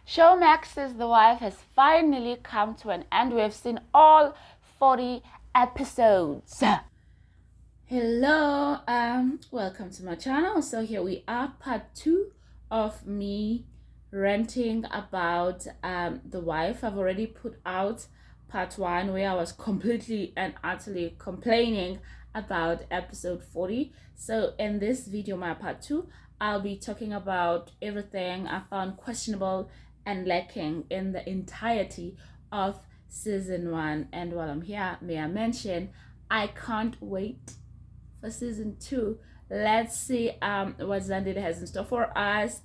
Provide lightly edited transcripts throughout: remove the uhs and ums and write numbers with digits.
Showmax's The Wife has finally come to an end. We have seen all 40 episodes. Hello, welcome to my channel. So here we are, part 2 of me ranting about The Wife. I've already put out part 1 where I was completely and utterly complaining about episode 40. So in this video, my part 2, I'll be talking about everything I found questionable and lacking in the entirety of season 1. And while I'm here, may I mention, I can't wait for season 2. Let's see what Zandile has in store for us,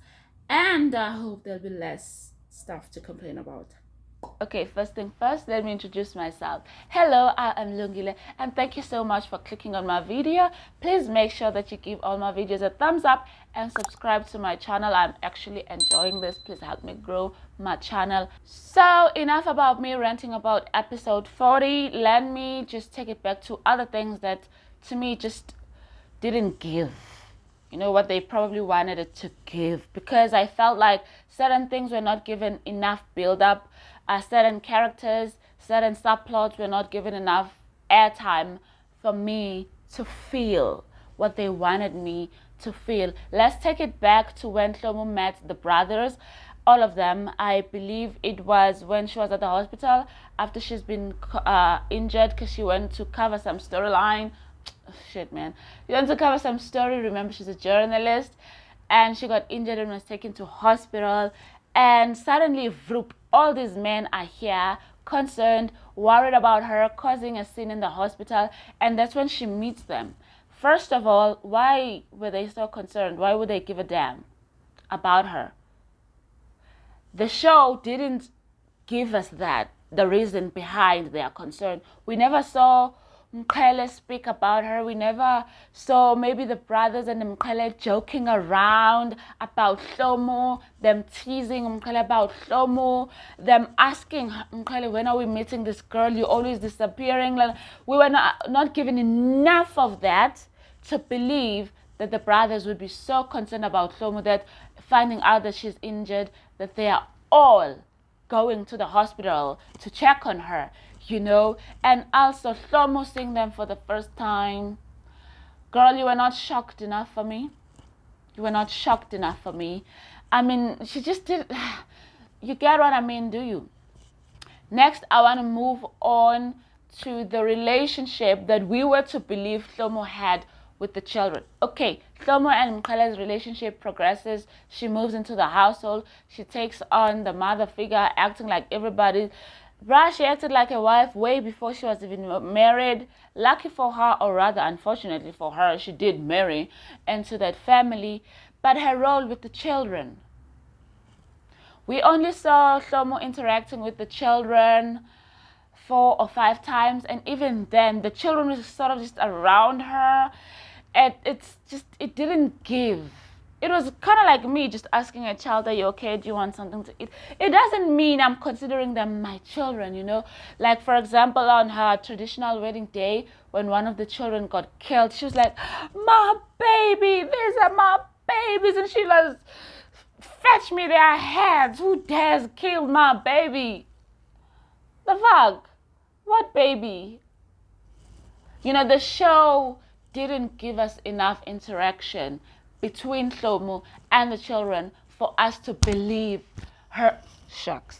and I hope there'll be less stuff to complain about. Okay, first thing first, let me introduce myself. Hello, I am Lungile, and thank you so much for clicking on my video. Please make sure that you give all my videos a thumbs up and subscribe to my channel. I'm actually enjoying this. Please help me grow my channel. So enough about me ranting about episode 40. Let me just take it back to other things that to me just didn't give, you know, what they probably wanted it to give, because I felt like certain things were not given enough build-up. Certain characters, certain subplots were not given enough airtime for me to feel what they wanted me to feel. Let's take it back to when Shlomo met the brothers, all of them. I believe it was when she was at the hospital after she's been injured because she went to cover some storyline. Shit, man. She went to cover some story. Remember, she's a journalist, and she got injured and was taken to hospital. And suddenly, vroom, all these men are here, concerned, worried about her, causing a scene in the hospital. And that's when she meets them. First of all, why were they so concerned? Why would they give a damn about her? The show didn't give us that, the reason behind their concern. We never saw Mqele speak about her. We never saw maybe the brothers and Mqele joking around about Shlomo, them teasing Mqele about Shlomo, them asking Mqele, when are we meeting this girl? You're always disappearing. We were not given enough of that to believe that the brothers would be so concerned about Shlomo that finding out that she's injured, that they are all going to the hospital to check on her, you know. And also Shlomo seeing them for the first time. Girl, you were not shocked enough for me. You were not shocked enough for me. I mean, she just did. You get what I mean, do you? Next, I want to move on to the relationship that we were to believe Shlomo had with the children. Okay, Shlomo and Mqele's relationship progresses. She moves into the household. She takes on the mother figure, acting like everybody. She acted like a wife way before she was even married. Lucky for her, or rather unfortunately for her, she did marry into that family. But her role with the children, we only saw Shlomo interacting with the children 4 or 5 times, and even then the children were sort of just around her, and it didn't give. It was kind of like me just asking a child, are you okay? Do you want something to eat? It doesn't mean I'm considering them my children, you know. Like, for example, on her traditional wedding day, when one of the children got killed, she was like, my baby, these are my babies. And she was, fetch me their heads. Who dares kill my baby? The fuck? What baby? You know, the show didn't give us enough interaction between Shlomo and the children for us to believe her. Shucks.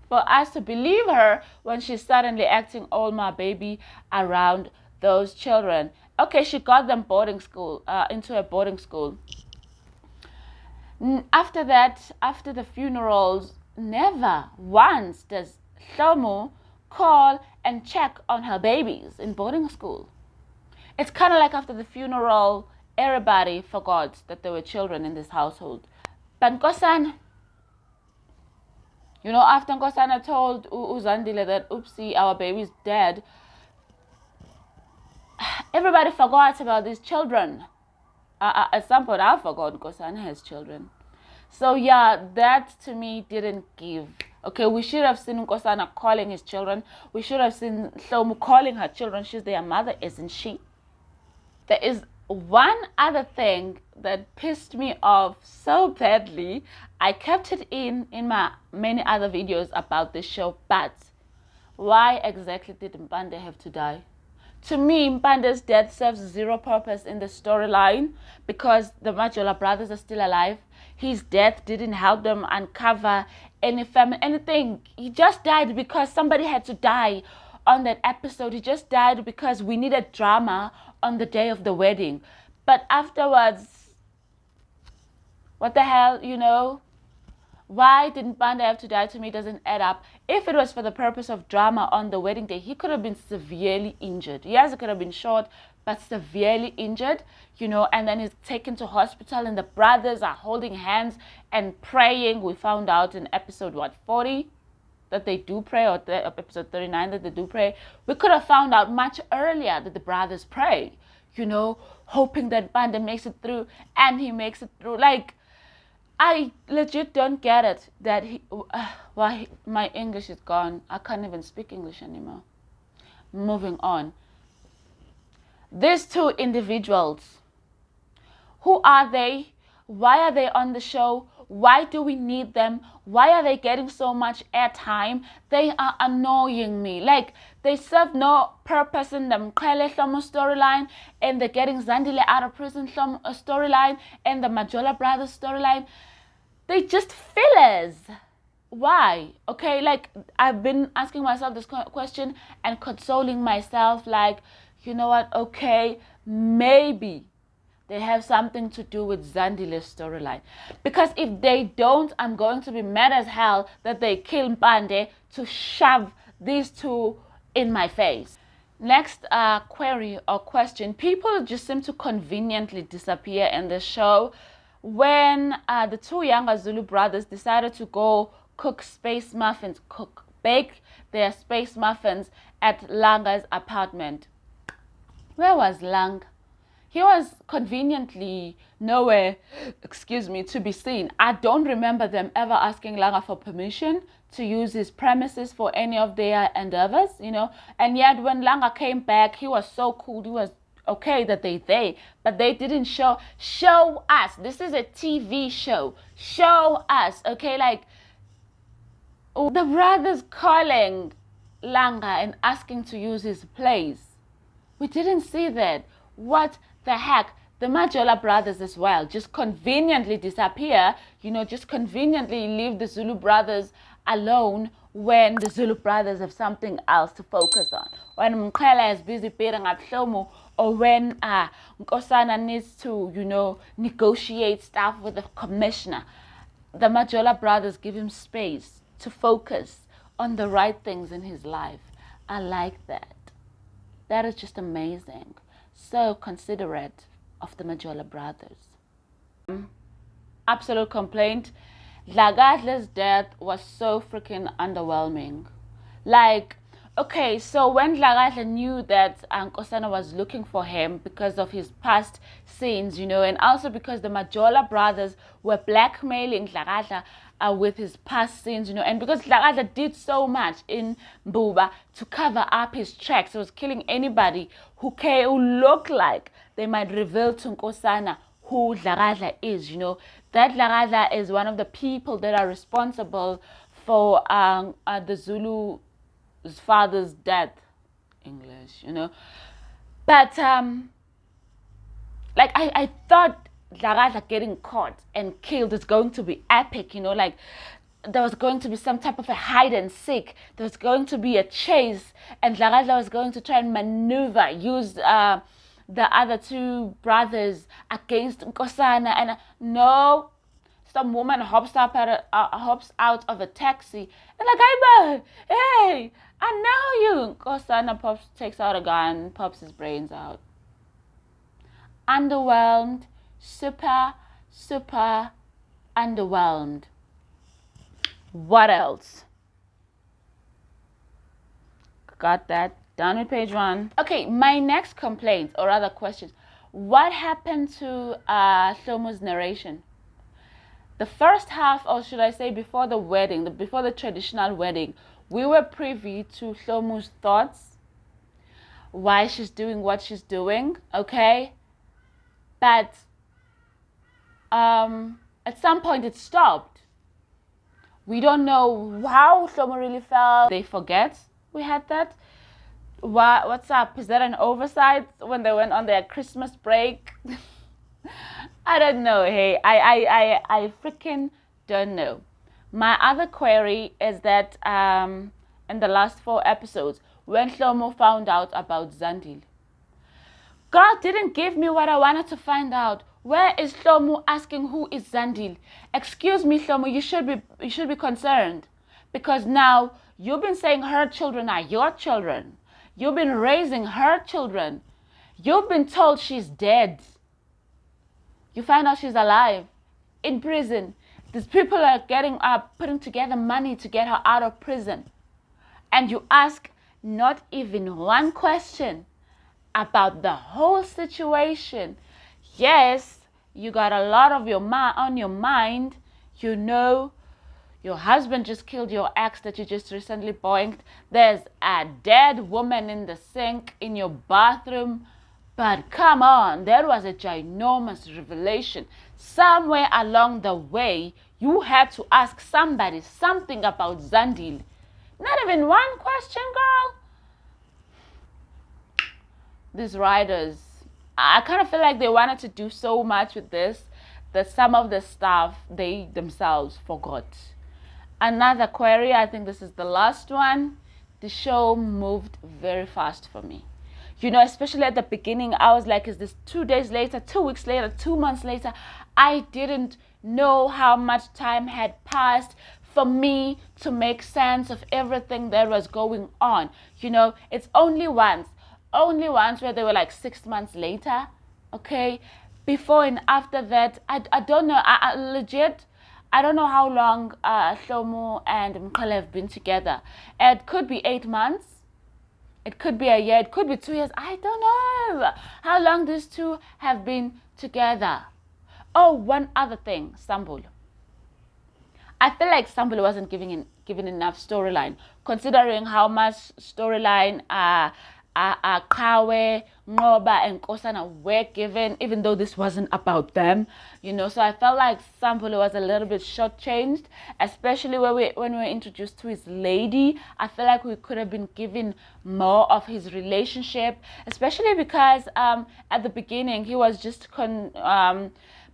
For us to believe her when she's suddenly acting all my baby around those children. Okay, she got them boarding school, into a boarding school. After that, after the funerals, never once does Shlomo call and check on her babies in boarding school. It's kind of like after the funeral, everybody forgot that there were children in this household. But Nkosana, you know, after Nkosana told Zandile that, oopsie, our baby's dead, everybody forgot about these children. At some point, I forgot Nkosana has children. So yeah, that to me didn't give. Okay, we should have seen Nkosana calling his children. We should have seen Shlomo calling her children. She's their mother, isn't she? There is one other thing that pissed me off so badly, I kept it in my many other videos about this show, but why exactly did Mpande have to die? To me, Mpande's death serves zero purpose in the storyline because the Majola brothers are still alive. His death didn't help them uncover anything. He just died because somebody had to die on that episode. He just died because we needed drama on the day of the wedding. But afterwards, what the hell, you know? Why didn't Mpande have to die? To me doesn't add up. If it was for the purpose of drama on the wedding day, he could have been severely injured. Yes, it could have been short, but severely injured, you know, and then he's taken to hospital and the brothers are holding hands and praying. We found out in episode, 40? That they do pray, or episode 39 that they do pray. We could have found out much earlier that the brothers pray, you know, hoping that Mpande makes it through, and he makes it through. Like, I legit don't get it that why my English is gone. I can't even speak English anymore. Moving on. These two individuals, who are they? Why are they on the show? Why do we need them? Why are they getting so much airtime? They are annoying me. Like, they serve no purpose in the Mqele Hlomo storyline, and they're getting Zandile out of prison storyline, and the Majola brothers storyline. They just fillers. Why? Okay, like, I've been asking myself this question and consoling myself, like, you know what? Okay, maybe they have something to do with Zandile's storyline. Because if they don't, I'm going to be mad as hell that they kill Mpande to shove these two in my face. Next query or question. People just seem to conveniently disappear in the show. When the two younger Zulu brothers decided to go bake their space muffins at Langa's apartment. Where was Lang? He was conveniently nowhere, to be seen. I don't remember them ever asking Langa for permission to use his premises for any of their endeavors, you know. And yet when Langa came back, he was so cool. He was okay that but they didn't show us. This is a TV show. Show us, okay? Like, the brothers calling Langa and asking to use his place. We didn't see that. What the heck? The Majola brothers as well just conveniently disappear, you know, just conveniently leave the Zulu brothers alone when the Zulu brothers have something else to focus on. When Mqele is busy beating at Hlomo, or when Nkosana needs to, you know, negotiate stuff with the commissioner, the Majola brothers give him space to focus on the right things in his life. I like that. That is just amazing. So considerate of the Majola brothers. Absolute complaint. Dlagadle's death was so freaking underwhelming. Like, okay, so when Dlagadle knew that Nkosana was looking for him because of his past sins, you know, and also because the Majola brothers were blackmailing Dlagadle with his past sins, you know, and because Dlagadle did so much in Mbuba to cover up his tracks, he was killing anybody who looked like they might reveal to Nkosana who Dlagadle is, you know. That Dlagadle is one of the people that are responsible for the Zulu's father's death. English, you know. But like, I thought Dlagadle getting caught and killed is going to be epic, you know, like there was going to be some type of a hide and seek. There was going to be a chase, and Dlagadle was going to try and maneuver, use the other two brothers against Nkosana, and no, some woman hops out of a taxi and like, hey, I know you. Nkosana takes out a gun, pops his brains out. Underwhelmed, super underwhelmed. What else? Got that. Done with page 1. Okay, my next complaint, or rather question. What happened to Hlomo's narration? The first half, or should I say before the wedding, before the traditional wedding, we were privy to Hlomo's thoughts, why she's doing what she's doing, okay? But at some point it stopped. We don't know how Shlomo really felt. They forget we had that. What's up? Is that an oversight when they went on their Christmas break? I don't know. Hey, I freaking don't know. My other query is that in the last 4 episodes, when Shlomo found out about Zandile, God didn't give me what I wanted to find out. Where is Shlomo asking who is Zandile? Excuse me, Shlomo, you should be concerned, because now you've been saying her children are your children. You've been raising her children. You've been told she's dead. You find out she's alive in prison. These people are putting together money to get her out of prison. And you ask not even one question about the whole situation. Yes, you got a lot of on your mind. You know, your husband just killed your ex that you just recently boinked. There's a dead woman in the sink in your bathroom. But come on, there was a ginormous revelation. Somewhere along the way, you had to ask somebody something about Zandile. Not even one question, girl. These writers, I kind of feel like they wanted to do so much with this that some of the stuff they themselves forgot. Another query, I think this is the last one. The show moved very fast for me. You know, especially at the beginning, I was like, is this 2 days later, 2 weeks later, 2 months later? I didn't know how much time had passed for me to make sense of everything that was going on. You know, it's only once where they were like 6 months later, okay? Before and after that, I don't know, I legit, I don't know how long Shlomo and Mpande have been together. It could be 8 months. It could be a year. It could be 2 years. I don't know how long these two have been together. Oh, one other thing, Sambul. I feel like Sambul wasn't given enough storyline, considering how much storyline Kawe, Ngoba, and Kosana were given, even though this wasn't about them, you know. So I felt like Sambulu was a little bit shortchanged, especially when we were introduced to his lady. I feel like we could have been given more of his relationship, especially because at the beginning he was just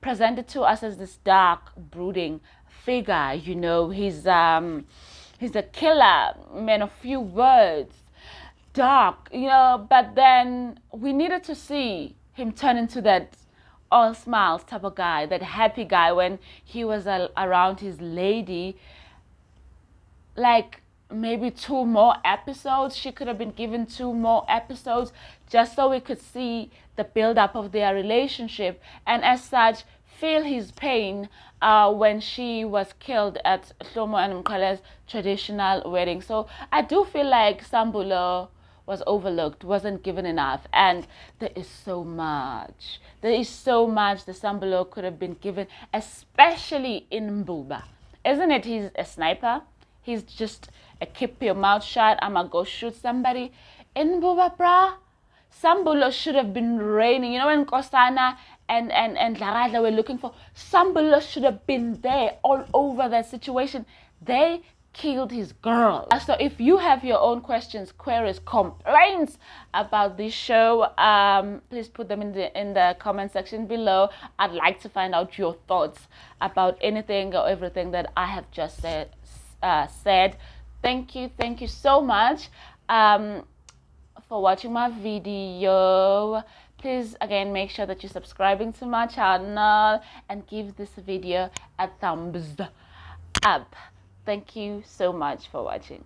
presented to us as this dark, brooding figure. You know, he's a killer, man of few words. Dark, you know, but then we needed to see him turn into that all smiles type of guy, that happy guy when he was around his lady. Like maybe 2 more episodes. She could have been given 2 more episodes just so we could see the build-up of their relationship, and as such feel his pain when she was killed at Shlomo and Mpale's traditional wedding. So I do feel like Sambulo was overlooked, wasn't given enough, and there is so much the Sambulo could have been given, especially in Mbuba. Isn't it? He's a sniper. He's just a keep your mouth shut, I'ma go shoot somebody. In Mbuba, bruh, Sambulo should have been raining. You know, when Kosana and Laradla were looking for, Sambulo should have been there all over that situation. They killed his girl. So if you have your own questions, queries, complaints about this show, please put them in the comment section below. I'd like to find out your thoughts about anything or everything that I have just said. Thank you so much for watching my video. Please again make sure that you're subscribing to my channel and give this video a thumbs up. Thank you so much for watching.